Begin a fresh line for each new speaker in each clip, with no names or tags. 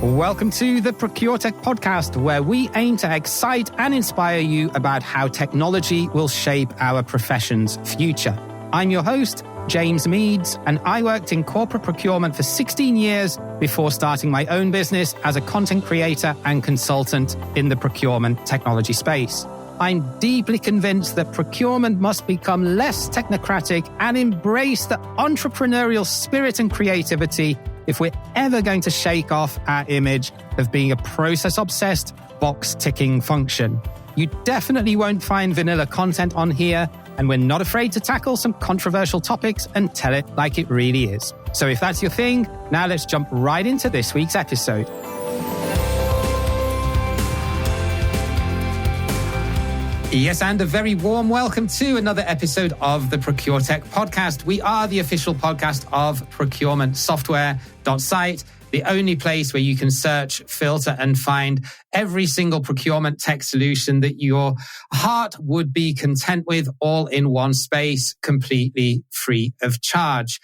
Welcome to the Procuretech Podcast, where we aim to excite and inspire you about how technology will shape our profession's future. I'm your host, James Meads, and I worked in corporate procurement for 16 years before starting my own business as a content creator and consultant in the procurement technology space. I'm deeply convinced that procurement must become less technocratic and embrace the entrepreneurial spirit and creativity if we're ever going to shake off our image of being a process-obsessed, box-ticking function. You definitely won't find vanilla content on here, and we're not afraid to tackle some controversial topics and tell it like it really is. So if that's your thing, now let's jump right into this week's episode. Yes, and a very warm welcome to another episode of the Procuretech Podcast. We are the official podcast of procurementsoftware.site, the only place where you can search, filter, and find every single procurement tech solution that your heart would be content with, all in one space, completely free of charge.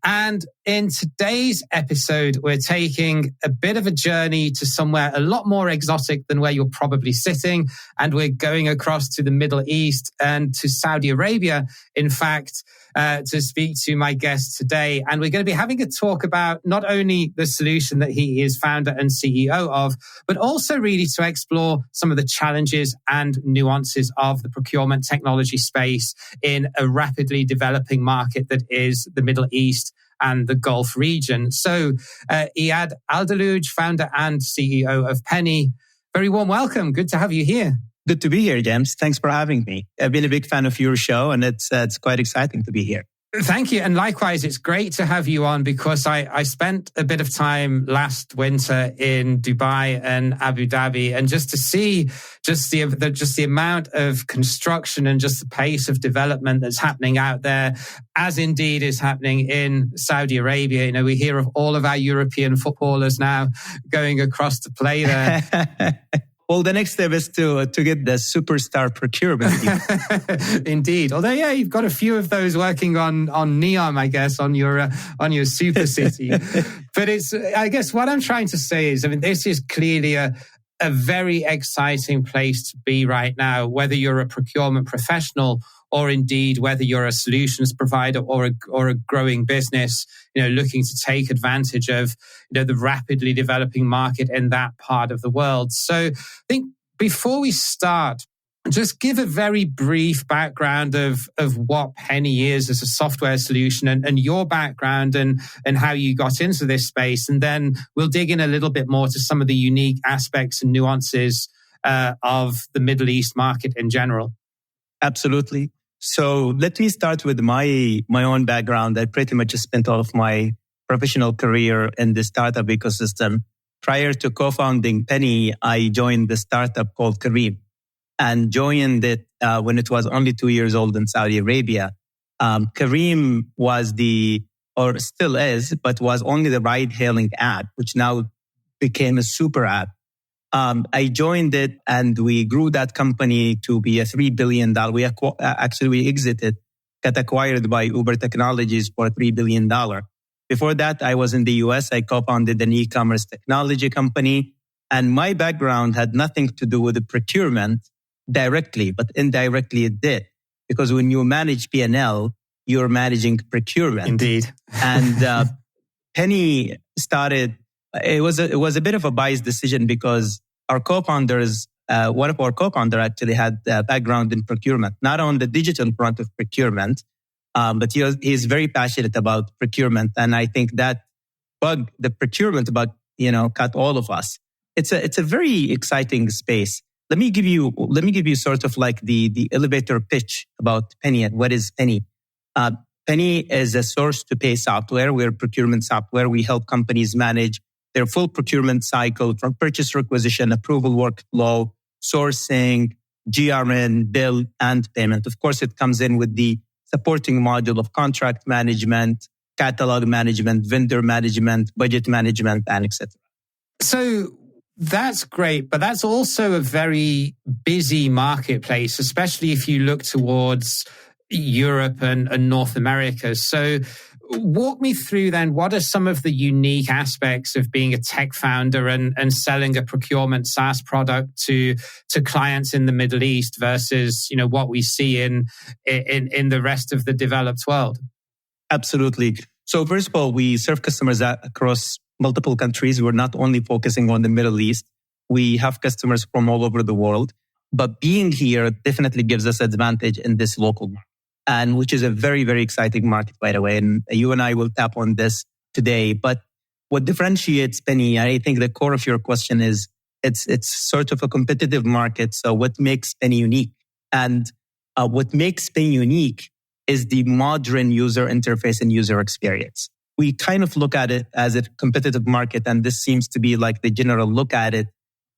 And in today's episode, we're taking a bit of a journey to somewhere a lot more exotic than where you're probably sitting. And we're going across to the Middle East and to Saudi Arabia, in fact, to speak to my guest today. And we're going to be having a talk about not only the solution that he is founder and CEO of, but also really to explore some of the challenges and nuances of the procurement technology space in a rapidly developing market that is the Middle East and the Gulf region. So, Iyad Aldalooj, founder and CEO of Penny, very warm welcome. Good to have you here.
Good to be here, James. Thanks for having me. I've been a big fan of your show, and it's quite exciting to be here.
Thank you. And likewise, it's great to have you on because I spent a bit of time last winter in Dubai and Abu Dhabi, and just to see just the amount of construction and just the pace of development that's happening out there, as indeed is happening in Saudi Arabia. You know, we hear of all of our European footballers now going across to play there.
Well, the next step is to get the superstar procurement team.
Indeed. Although, yeah, you've got a few of those working on NEOM, I guess, on your super city. But I guess what I'm trying to say is, I mean, this is clearly a very exciting place to be right now, whether you're a procurement professional or indeed whether you're a solutions provider or a growing business, you know, looking to take advantage of, you know, the rapidly developing market in that part of the world. So I think before we start, just give a very brief background of what Penny is as a software solution and your background and how you got into this space. And then we'll dig in a little bit more to some of the unique aspects and nuances of the Middle East market in general.
Absolutely. So let me start with my own background. I pretty much spent all of my professional career in the startup ecosystem. Prior to co-founding Penny, I joined the startup called Careem and joined it when it was only 2 years old in Saudi Arabia. Careem was or still is, but was only the ride-hailing app, which now became a super app. I joined it and we grew that company to be a $3 billion. We exited, got acquired by Uber Technologies for $3 billion. Before that, I was in the US. I co-founded an e-commerce technology company. And my background had nothing to do with the procurement directly, but indirectly it did. Because when you manage P&L, you're managing procurement.
Indeed.
And Penny started... It was a bit of a biased decision because our co-founders, one of our co-founders actually had a background in procurement, not on the digital front of procurement, but he's very passionate about procurement. And I think that the procurement bug, caught all of us. It's a very exciting space. Let me give you sort of like the elevator pitch about Penny and what is Penny. Penny is a source to pay software. We're procurement software. We help companies manage their full procurement cycle from purchase requisition, approval workflow, sourcing, GRN, bill, and payment. Of course, it comes in with the supporting module of contract management, catalog management, vendor management, budget management, and etc.
So that's great, but that's also a very busy marketplace, especially if you look towards Europe and North America. So walk me through then, what are some of the unique aspects of being a tech founder and selling a procurement SaaS product to clients in the Middle East versus, what we see in the rest of the developed world?
Absolutely. So first of all, we serve customers across multiple countries. We're not only focusing on the Middle East. We have customers from all over the world. But being here definitely gives us advantage in this local market, and which is a very, very exciting market, by the way. And you and I will tap on this today. But what differentiates Penny, I think the core of your question is it's sort of a competitive market. So what makes Penny unique? And what makes Penny unique is the modern user interface and user experience. We kind of look at it as a competitive market, and this seems to be like the general look at it.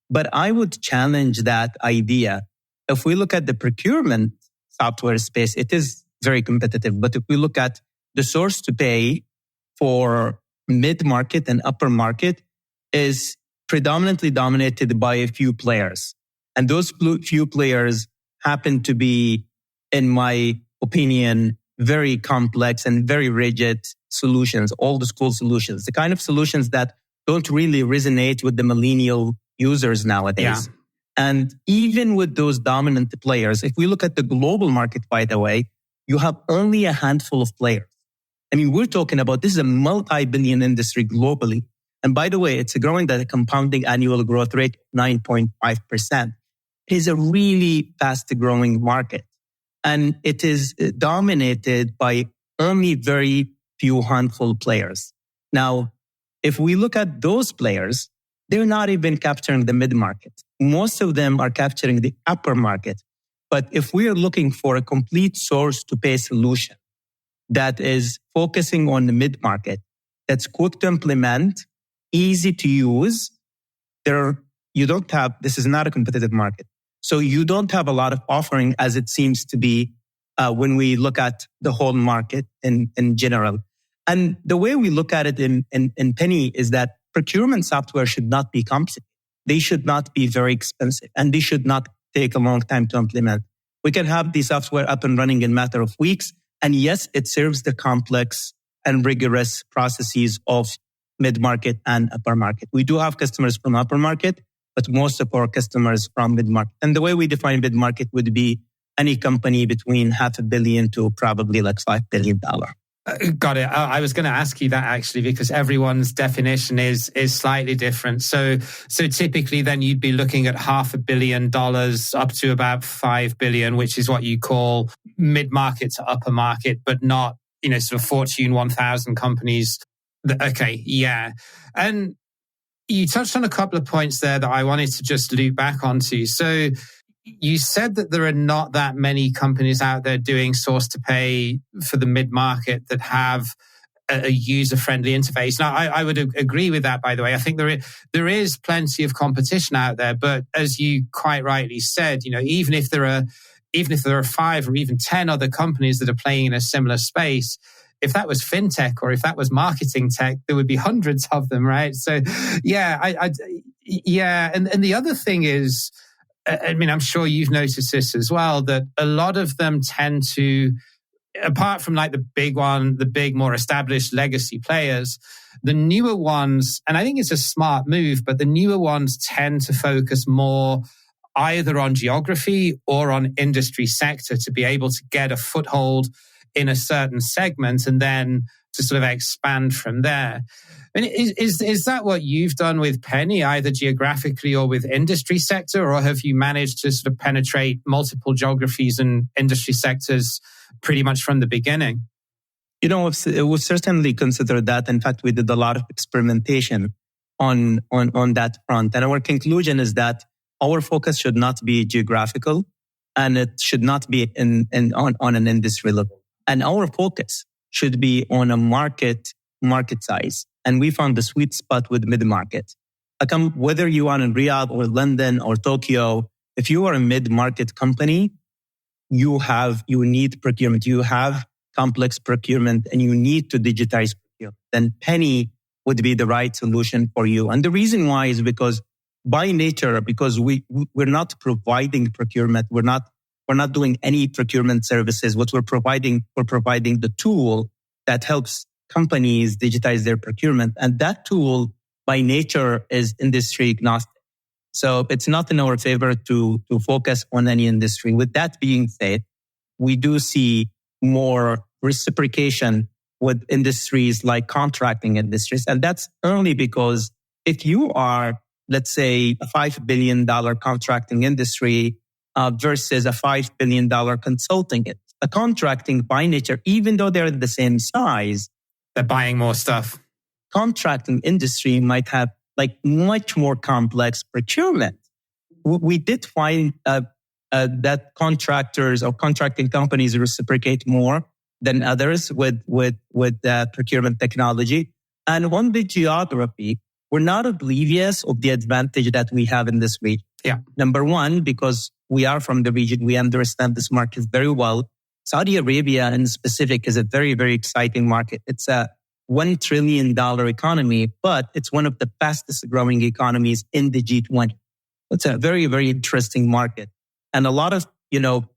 But I would challenge that idea. If we look at the procurement software space, it is very competitive. But if we look at the source to pay for mid-market and upper market is predominantly dominated by a few players. And those few players happen to be, in my opinion, very complex and very rigid solutions, old school solutions, the kind of solutions that don't really resonate with the millennial users nowadays. Yeah. And even with those dominant players, if we look at the global market, by the way, you have only a handful of players. I mean, we're talking about, this is a multi-billion industry globally. And by the way, it's growing at a compounding annual growth rate, 9.5%. It is a really fast growing market. And it is dominated by only very few handful players. Now, if we look at those players, they're not even capturing the mid-market. Most of them are capturing the upper market. But if we are looking for a complete source to pay solution that is focusing on the mid-market, that's quick to implement, easy to use, this is not a competitive market. So you don't have a lot of offering as it seems to be when we look at the whole market in general. And the way we look at it in Penny is that procurement software should not be complicated. They should not be very expensive, and they should not take a long time to implement. We can have the software up and running in a matter of weeks. And yes, it serves the complex and rigorous processes of mid-market and upper market. We do have customers from upper market, but most of our customers from mid-market. And the way we define mid-market would be any company between $500 million to probably like $5 billion.
Got it. I was going to ask you that actually, because everyone's definition is slightly different. So typically then you'd be looking at $500 million up to about $5 billion, which is what you call mid-market to upper market, but not, sort of Fortune 1000 companies. Okay. Yeah. And you touched on a couple of points there that I wanted to just loop back onto. So you said that there are not that many companies out there doing source to pay for the mid-market that have a user-friendly interface. Now, I would agree with that, by the way. I think there is plenty of competition out there, but as you quite rightly said, even if there are 5 or even 10 other companies that are playing in a similar space, if that was fintech or if that was marketing tech, there would be hundreds of them, right? So, yeah, and the other thing is, I mean, I'm sure you've noticed this as well, that a lot of them tend to, apart from like the big, more established legacy players, the newer ones, and I think it's a smart move, but the newer ones tend to focus more either on geography or on industry sector to be able to get a foothold in a certain segment and then to sort of expand from there. I mean, is that what you've done with Penny, either geographically or with industry sector, or have you managed to sort of penetrate multiple geographies and industry sectors pretty much from the beginning?
We've certainly considered that. In fact, we did a lot of experimentation on that front. And our conclusion is that our focus should not be geographical and it should not be on an industry level. And our focus should be on a market size. And we found the sweet spot with mid-market. Whether you are in Riyadh or London or Tokyo, if you are a mid-market company, you need procurement. You have complex procurement and you need to digitize procurement. Then Penny would be the right solution for you. And the reason why is because by nature, because we're not providing procurement, we're not doing any procurement services. What we're providing the tool that helps companies digitize their procurement. And that tool by nature is industry agnostic. So it's not in our favor to focus on any industry. With that being said, we do see more reciprocation with industries like contracting industries. And that's only because if you are, let's say, a $5 billion contracting industry versus a $5 billion consulting, a contracting by nature, even though they're the same size,
they're buying more stuff.
Contracting industry might have like much more complex procurement. We did find that contractors or contracting companies reciprocate more than others with procurement technology. And on the geography, we're not oblivious of the advantage that we have in this region.
Yeah.
Number one, because we are from the region, we understand this market very well. Saudi Arabia in specific is a very, very exciting market. It's a $1 trillion economy, but it's one of the fastest growing economies in the G20. It's a very, very interesting market. And a lot of,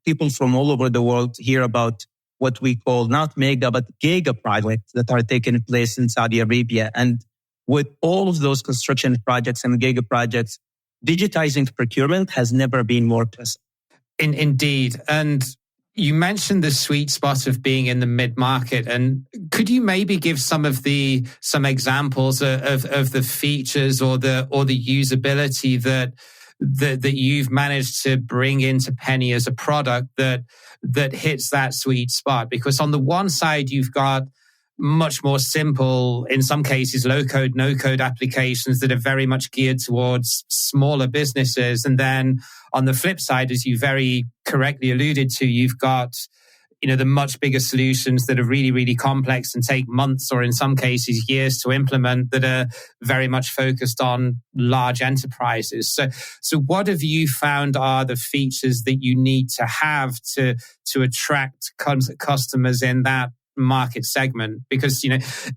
people from all over the world hear about what we call not mega, but giga projects that are taking place in Saudi Arabia. And with all of those construction projects and giga projects, digitizing procurement has never been more present.
Indeed. And you mentioned the sweet spot of being in the mid-market. And could you maybe give some examples of the features or the usability that you've managed to bring into Penny as a product that hits that sweet spot? Because on the one side, you've got much more simple, in some cases, low-code, no-code applications that are very much geared towards smaller businesses. And then on the flip side, as you very correctly alluded to, you've got, the much bigger solutions that are really, really complex and take months or in some cases years to implement that are very much focused on large enterprises. So what have you found are the features that you need to have to attract customers in that market segment? Because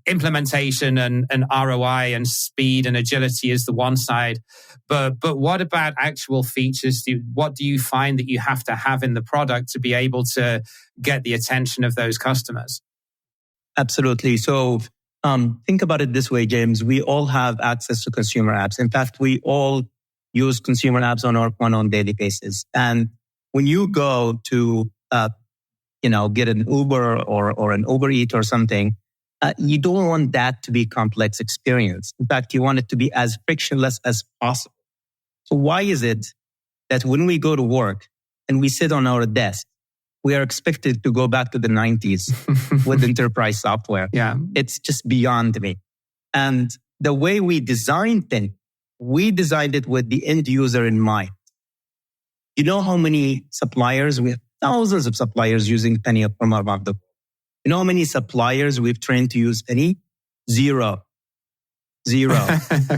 implementation and ROI and speed and agility is the one side, but what about actual features? What do you find that you have to have in the product to be able to get the attention of those customers?
Absolutely. So think about it this way, James. We all have access to consumer apps. In fact, we all use consumer apps on a daily basis. And when you go to get an Uber or an Uber Eats or something, you don't want that to be a complex experience. In fact, you want it to be as frictionless as possible. So why is it that when we go to work and we sit on our desk, we are expected to go back to the 90s with enterprise software?
Yeah.
It's just beyond me. And the way we designed it, we designed it with the end user in mind. You know how many suppliers we have? Thousands of suppliers using Penny from around the world. You know how many suppliers we've trained to use Penny? Zero.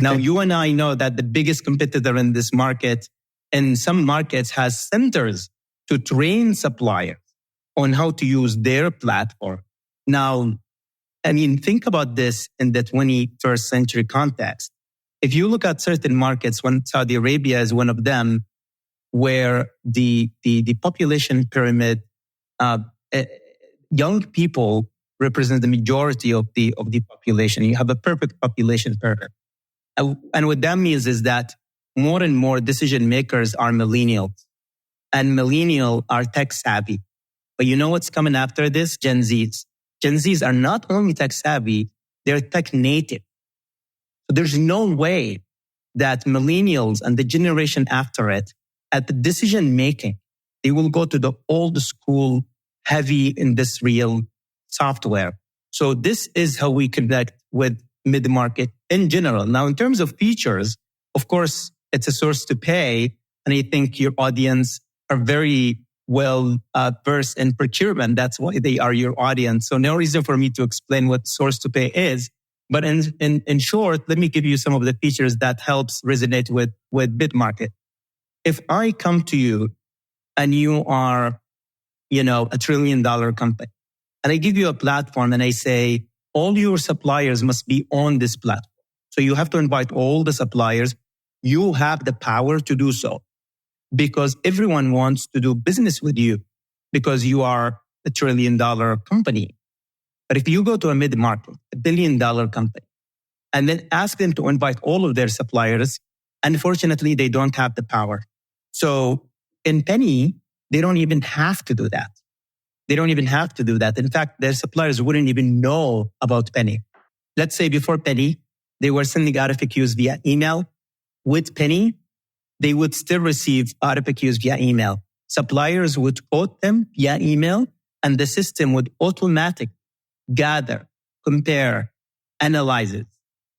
Now, you and I know that the biggest competitor in this market, in some markets, has centers to train suppliers on how to use their platform. Now, think about this in the 21st century context. If you look at certain markets, when Saudi Arabia is one of them, where the population pyramid, young people represent the majority of the population. You have a perfect population pyramid. And what that means is that more and more decision makers are millennials. And millennials are tech savvy. But you know what's coming after this? Gen Zs. Gen Zs are not only tech savvy, they're tech native. So there's no way that millennials and the generation after it, at the decision making, they will go to the old school, heavy industrial software. So this is how we connect with mid-market in general. Now, in terms of features, of course, it's a source to pay. And I think your audience are very well versed in procurement. That's why they are your audience. So no reason for me to explain what source to pay is. But in short, let me give you some of the features that helps resonate with mid-market. If I come to you and you are, a $1 trillion company, and I give you a platform and I say, all your suppliers must be on this platform. So you have to invite all the suppliers. You have the power to do so because everyone wants to do business with you because you are a $1 trillion company. But if you go to a mid-market, $1 billion company, and then ask them to invite all of their suppliers, unfortunately, they don't have the power. So in Penny, they don't even have to do that. They don't even have to do that. In fact, their suppliers wouldn't even know about Penny. Let's say before Penny, they were sending RFQs via email. With Penny, they would still receive RFQs via email. Suppliers would quote them via email, and the system would automatically gather, compare, analyze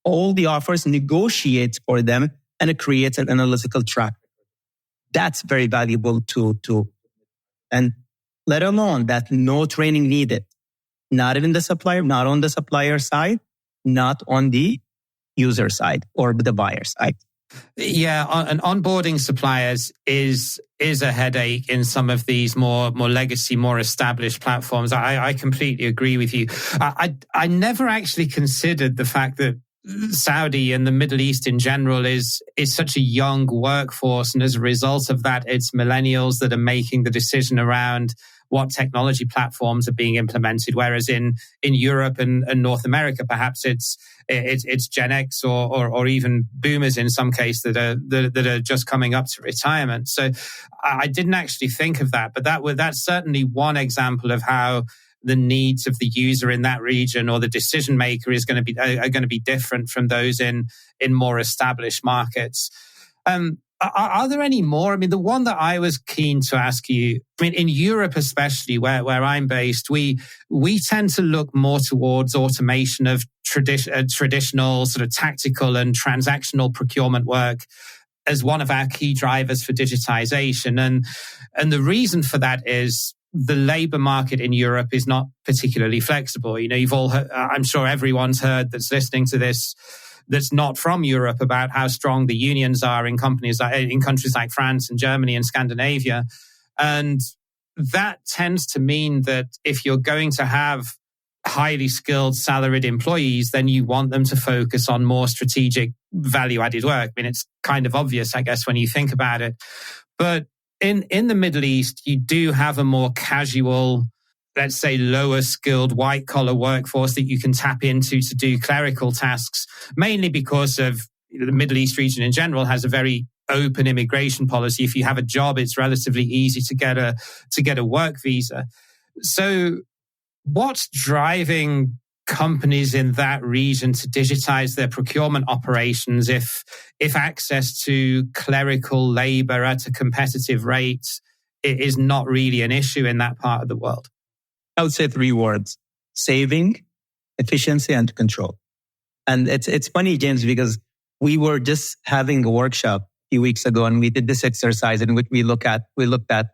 all the offers, negotiate for them, and it creates an analytical track. That's very valuable to and let alone that no training needed. Not even the supplier, not on the supplier side, not on the user side or the buyer side.
Yeah, and onboarding suppliers is a headache in some of these more legacy, more established platforms. I completely agree with you. I never actually considered the fact that Saudi and the Middle East in general is such a young workforce, and as a result of that, it's millennials that are making the decision around what technology platforms are being implemented. Whereas in Europe and North America, perhaps it's Gen X or even boomers in some case that are just coming up to retirement. So I didn't actually think of that, but that's certainly one example of how the needs of the user in that region or the decision maker are going to be different from those in more established markets. Are there any more? I mean, the one that I was keen to ask you, I mean, in Europe especially, where I'm based, we tend to look more towards automation of traditional sort of tactical and transactional procurement work as one of our key drivers for digitization. And the reason for that is the labor market in Europe is not particularly flexible. You know, you've all heard, I'm sure everyone's heard that's listening to this that's not from Europe about how strong the unions are in countries like France and Germany and Scandinavia. And that tends to mean that if you're going to have highly skilled salaried employees, then you want them to focus on more strategic value-added work. I mean, it's kind of obvious, I guess, when you think about it. But in the Middle East, you do have a more casual, let's say, lower skilled white collar workforce that you can tap into to do clerical tasks, mainly because of the Middle East region in general has a very open immigration policy. If you have a job, it's relatively easy to get a work visa. So what's driving companies in that region to digitize their procurement operations if access to clerical labor at a competitive rate is not really an issue in that part of the world?
I would say 3 words: saving, efficiency, and control. And it's funny, James, because we were just having a workshop a few weeks ago, and we did this exercise in which we looked at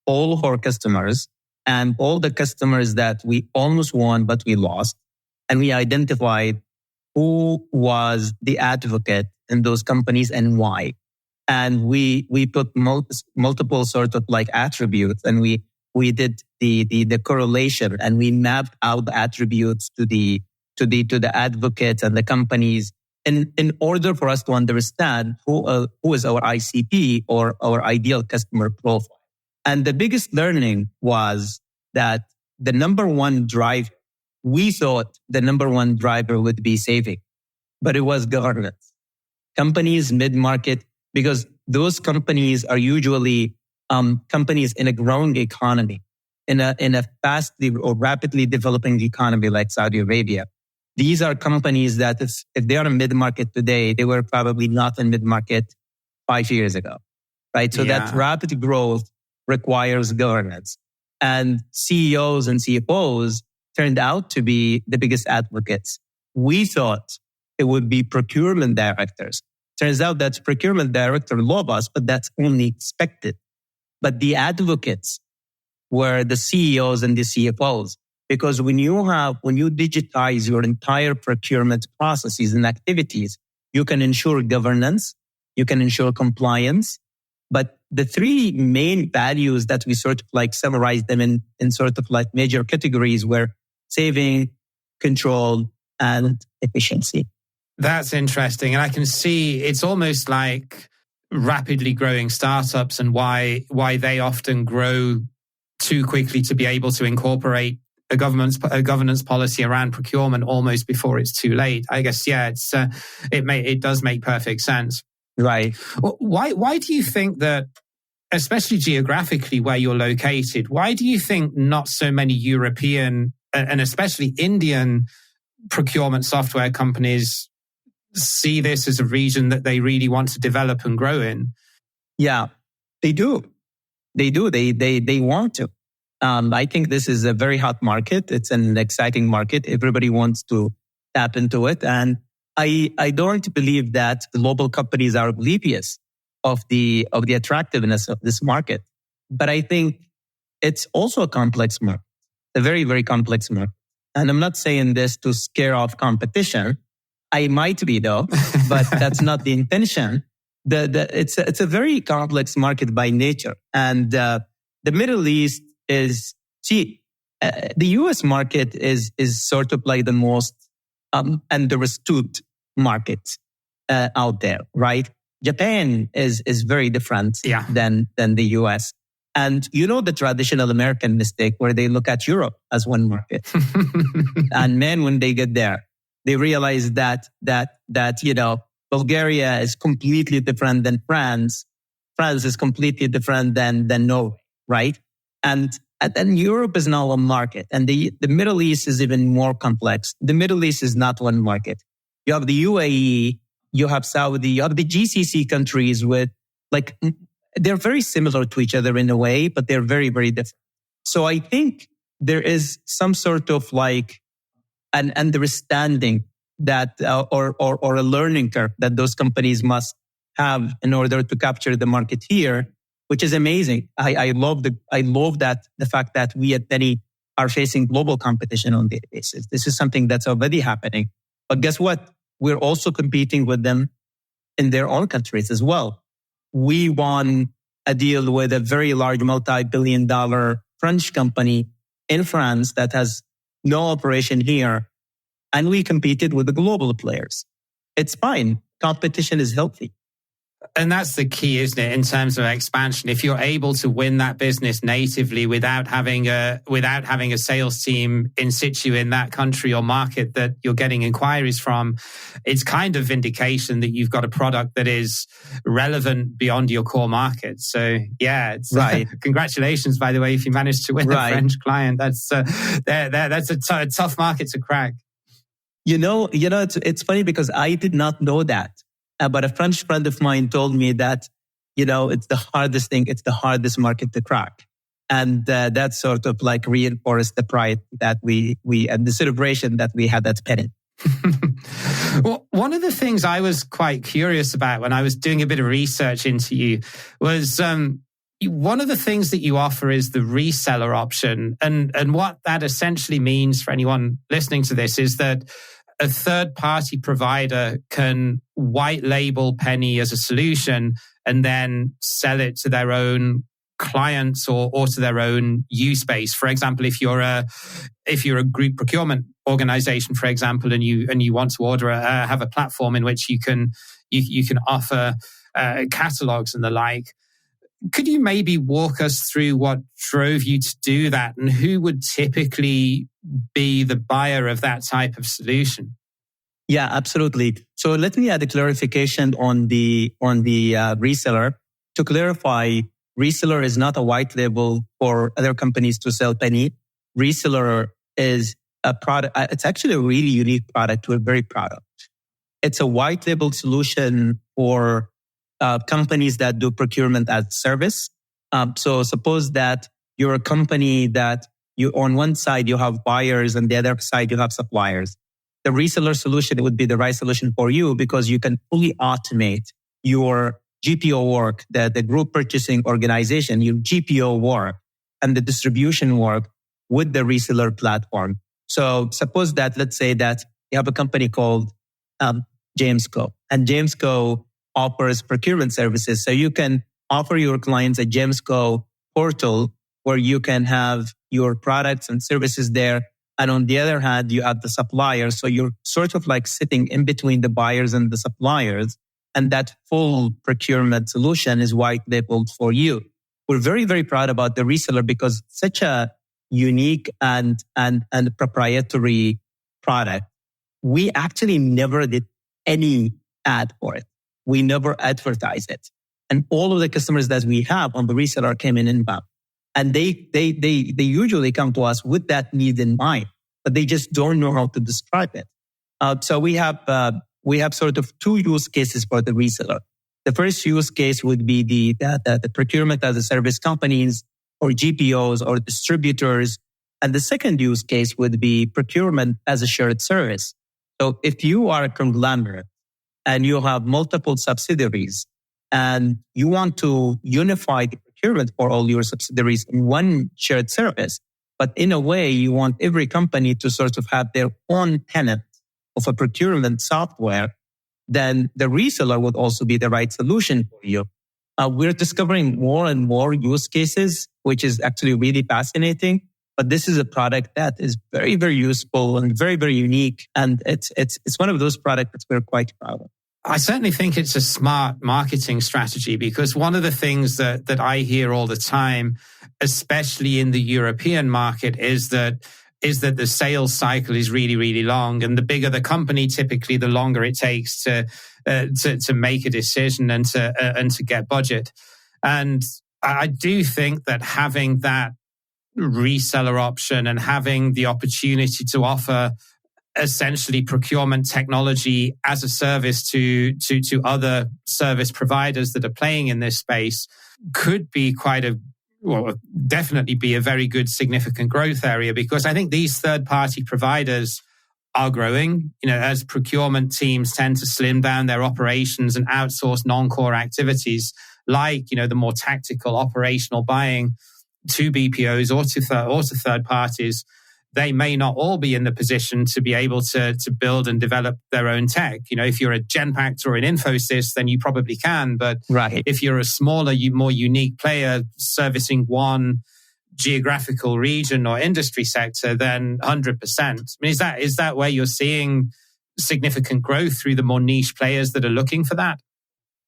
all of our customers and all the customers that we almost won but we lost, and we identified who was the advocate in those companies and why. And we put multiple sort of like attributes, and we did the correlation, and we mapped out the attributes to the advocates and the companies in order for us to understand who is our ICP or our ideal customer profile. And the biggest learning was that the number one driver, we thought the number one driver would be saving, but it was governance. Companies mid-market, because those companies are usually companies in a growing economy, in a fastly or rapidly developing economy like Saudi Arabia. These are companies that if they are in mid-market today, they were probably not in mid-market 5 years ago, right? So that rapid growth requires governance. And CEOs and CFOs turned out to be the biggest advocates. We thought it would be procurement directors. Turns out that's procurement director love us, but that's only expected. But the advocates were the CEOs and the CFOs. Because when you digitize your entire procurement processes and activities, you can ensure governance, you can ensure compliance. But the 3 main values that we sort of like summarize them in sort of like major categories were saving, control, and efficiency.
That's interesting. And I can see it's almost like rapidly growing startups and why they often grow too quickly to be able to incorporate a governance policy around procurement almost before it's too late. I guess, it does make perfect sense.
Right.
Why do you think that, especially geographically where you're located, why do you think not so many European and especially Indian procurement software companies see this as a region that they really want to develop and grow in?
Yeah, they do. They want to. I think this is a very hot market. It's an exciting market. Everybody wants to tap into it. And I don't believe that the global companies are oblivious of the attractiveness of this market. But I think it's also a complex market, a very, very complex market. And I'm not saying this to scare off competition. I might be though, but that's not the intention. It's a very complex market by nature. And the Middle East is, the US market is sort of like the most understood market out there, right? Japan is very different than the US. And you know the traditional American mistake where they look at Europe as one market. And then when they get there, they realize that Bulgaria is completely different than France. France is completely different than Norway, right? And then Europe is now a market, and the Middle East is even more complex. The Middle East is not one market. You have the UAE, you have Saudi, you have the GCC countries with they're very similar to each other in a way, but they're very, very different. So I think there is some sort of an understanding that or a learning curve that those companies must have in order to capture the market here, which is amazing. I love that the fact that we at Penny are facing global competition on a daily basis. This is something that's already happening. But guess what? We're also competing with them in their own countries as well. We won a deal with a very large multi-billion-dollar French company in France that has no operation here. And we competed with the global players. It's fine. Competition is healthy.
And that's the key, isn't it, in terms of expansion? If you're able to win that business natively without having a sales team in situ in that country or market that you're getting inquiries from, it's kind of vindication that you've got a product that is relevant beyond your core market. So it's
right.
Congratulations, by the way, if you managed to win a French client. That's a tough market to crack.
You know, it's funny because I did not know that. But a French friend of mine told me that, it's the hardest thing. It's the hardest market to crack. And that sort of reinforced the pride that we and the celebration that we had at Penny.
Well, one of the things I was quite curious about when I was doing a bit of research into you was one of the things that you offer is the reseller option. And what that essentially means for anyone listening to this is that a third-party provider can white label Penny as a solution and then sell it to their own clients or to their own use base. For example, if you're a group procurement organization, for example, and you want to have a platform in which you can offer catalogs and the like. Could you maybe walk us through what drove you to do that, and who would typically be the buyer of that type of solution?
Yeah, absolutely. So let me add a clarification on the reseller. To clarify, reseller is not a white label for other companies to sell Penny. Reseller is a product. It's actually a really unique product. We're very proud of. It's a white label solution for companies that do procurement as a service. So suppose that you're a company that you, on one side, you have buyers and the other side, you have suppliers. The reseller solution would be the right solution for you because you can fully automate your GPO work, the group purchasing organization, your GPO work and the distribution work with the reseller platform. So suppose that, let's say that you have a company called James Co. And James Co. offers procurement services. So you can offer your clients a James Co. portal where you can have your products and services there. And on the other hand, you have the suppliers. So you're sort of sitting in between the buyers and the suppliers. And that full procurement solution is white labeled for you. We're very, very proud about the reseller because such a unique and proprietary product, we actually never did any ad for it. We never advertise it. And all of the customers that we have on the reseller came in inbound. And they usually come to us with that need in mind, but they just don't know how to describe it. So we have sort of two use cases for the reseller. The first use case would be the procurement as a service companies or GPOs or distributors. And the second use case would be procurement as a shared service. So if you are a conglomerate and you have multiple subsidiaries and you want to unify the procurement for all your subsidiaries in one shared service, but in a way you want every company to sort of have their own tenant of a procurement software, then the reseller would also be the right solution for you. We're discovering more and more use cases, which is actually really fascinating. But this is a product that is very, very useful and very, very unique. And it's one of those products that we're quite proud of.
I certainly think it's a smart marketing strategy, because one of the things that I hear all the time, especially in the European market, is that the sales cycle is really, really long. And the bigger the company, typically, the longer it takes to make a decision and to get budget. And I do think that having that reseller option and having the opportunity to offer essentially procurement technology as a service to other service providers that are playing in this space could be definitely be a very good significant growth area, because I think these third-party providers are growing. As procurement teams tend to slim down their operations and outsource non-core activities like, the more tactical operational buying to BPOs or to third parties, they may not all be in the position to be able to build and develop their own tech. If you're a Genpact or an Infosys, then you probably can. But
right.
If you're a smaller, more unique player servicing one geographical region or industry sector, then 100%. I mean, is that where you're seeing significant growth through the more niche players that are looking for that?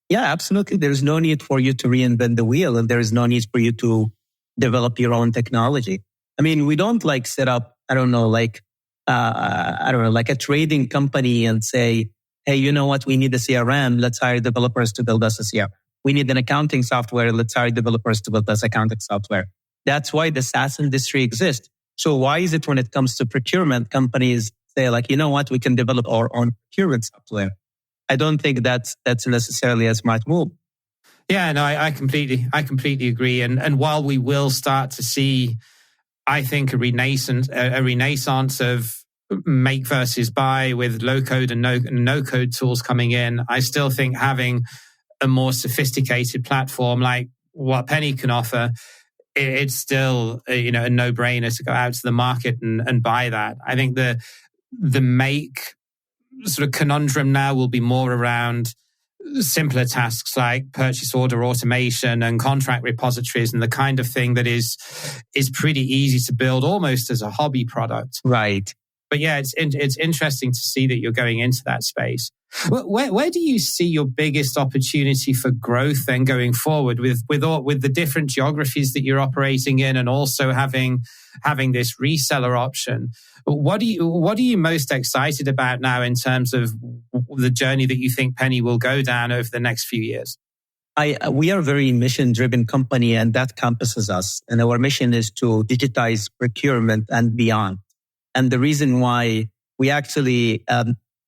Yeah, absolutely. There's no need for you to reinvent the wheel, and there is no need for you to develop your own technology. I mean, we don't set up, like a trading company and say, hey, you know what? We need a CRM. Let's hire developers to build us a CRM. We need an accounting software. Let's hire developers to build us accounting software. That's why the SaaS industry exists. So why is it when it comes to procurement, companies say you know what? We can develop our own procurement software. I don't think that's necessarily a smart move.
Yeah, no, I completely agree. And while we will start to see, I think, a renaissance of make versus buy with low code and no code tools coming in, I still think having a more sophisticated platform like what Penny can offer, it's still a no-brainer to go out to the market and buy that. I think the make sort of conundrum now will be more around simpler tasks like purchase order automation and contract repositories and the kind of thing that is pretty easy to build almost as a hobby product.
Right.
But yeah, it's interesting to see that you're going into that space. Where do you see your biggest opportunity for growth then going forward with the different geographies that you're operating in, and also having this reseller option? What are you most excited about now in terms of the journey that you think Penny will go down over the next few years?
We are a very mission-driven company, and that encompasses us. And our mission is to digitize procurement and beyond. And the reason why we actually,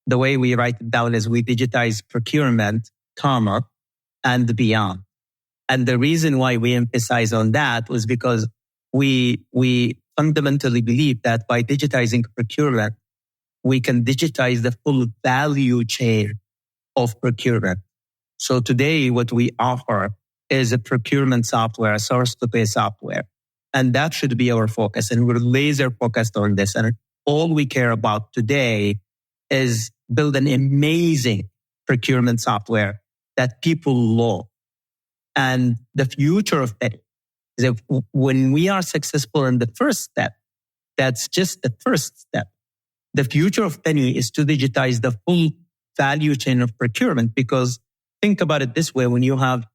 the way we write it down is we digitize procurement, and beyond. And the reason why we emphasize on that was because we fundamentally believe that by digitizing procurement, we can digitize the full value chain of procurement. So today, what we offer is a procurement software, a source-to-pay software. And that should be our focus. And we're laser focused on this. And all we care about today is build an amazing procurement software that people love. And the future of it is if when we are successful in the first step, that's just the first step. The future of Penny is to digitize the full value chain of procurement, because think about it this way: when you have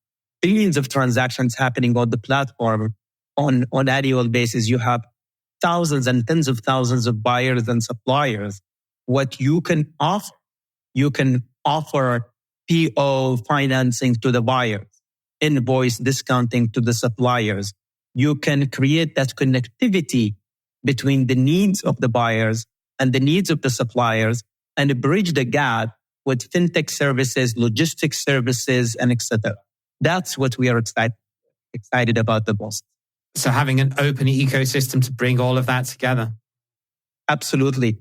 billions of transactions happening on the platform on annual basis, you have thousands and tens of thousands of buyers and suppliers. What you can offer PO financing to the buyers, invoice discounting to the suppliers. You can create that connectivity between the needs of the buyers and the needs of the suppliers and bridge the gap with fintech services, logistics services, and etc. That's what we are excited about the most.
So having an open ecosystem to bring all of that together.
Absolutely.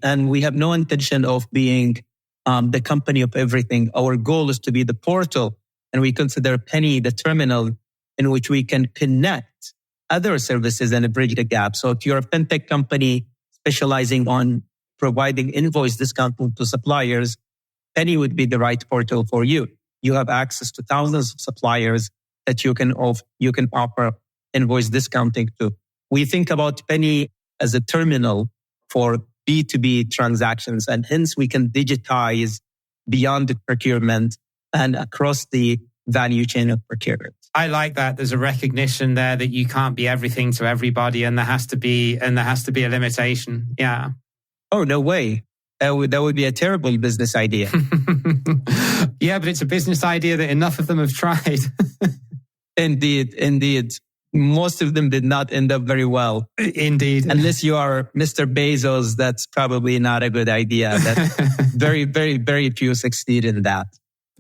And we have no intention of being the company of everything. Our goal is to be the portal, and we consider Penny the terminal in which we can connect other services and bridge the gap. So if you're a fintech company specializing on providing invoice discounting to suppliers, Penny would be the right portal for you. You have access to thousands of suppliers that you can offer invoice discounting to. We think about Penny as a terminal for B2B transactions, and hence we can digitize beyond the procurement and across the value chain of procurement.
I like that. There's a recognition there that you can't be everything to everybody, and there has to be a limitation. Yeah.
Oh, no way. That would be a terrible business idea.
Yeah, but it's a business idea that enough of them have tried.
Indeed. Most of them did not end up very well.
Indeed.
Unless you are Mr. Bezos, that's probably not a good idea. That very, very, very few succeed in that.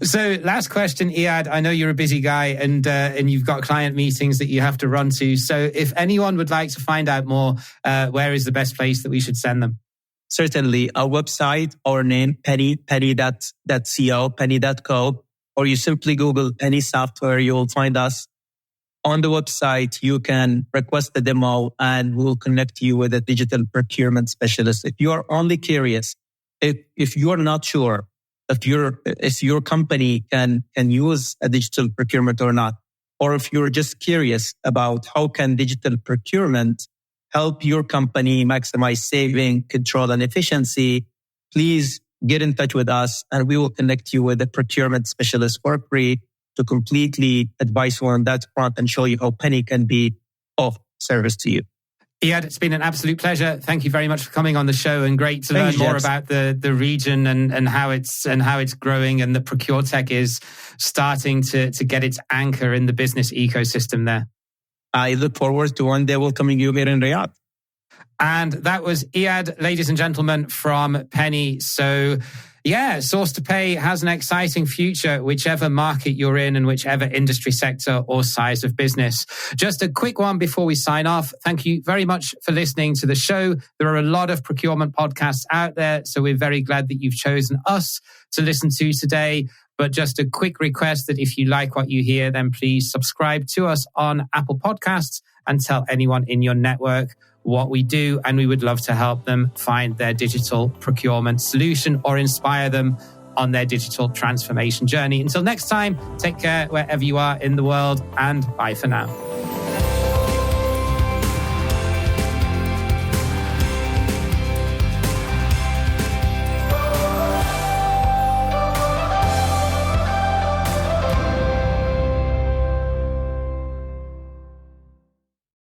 So last question, Iyad, I know you're a busy guy and you've got client meetings that you have to run to. So if anyone would like to find out more, where is the best place that we should send them?
Certainly. Our website, our name, penny.co, penny.co, or you simply Google Penny Software, you will find us. On the website, you can request a demo and we'll connect you with a digital procurement specialist. If you are only curious, if you are not sure if your company can use a digital procurement or not, or if you're just curious about how can digital procurement help your company maximize saving, control, and efficiency, please get in touch with us and we will connect you with a procurement specialist for free to completely advise you on that front and show you how Penny can be of service to you.
Iyad, it's been an absolute pleasure. Thank you very much for coming on the show, and great to learn more about the region and how it's growing, and that Procuretech is starting to get its anchor in the business ecosystem there.
I look forward to one day welcoming you here in Riyadh.
And that was Iyad, ladies and gentlemen, from Penny. So yeah, Source to Pay has an exciting future, whichever market you're in and whichever industry sector or size of business. Just a quick one before we sign off. Thank you very much for listening to the show. There are a lot of procurement podcasts out there, so we're very glad that you've chosen us to listen to today. But just a quick request that if you like what you hear, then please subscribe to us on Apple Podcasts and tell anyone in your network what we do, and we would love to help them find their digital procurement solution or inspire them on their digital transformation journey. Until next time, take care wherever you are in the world, and bye for now.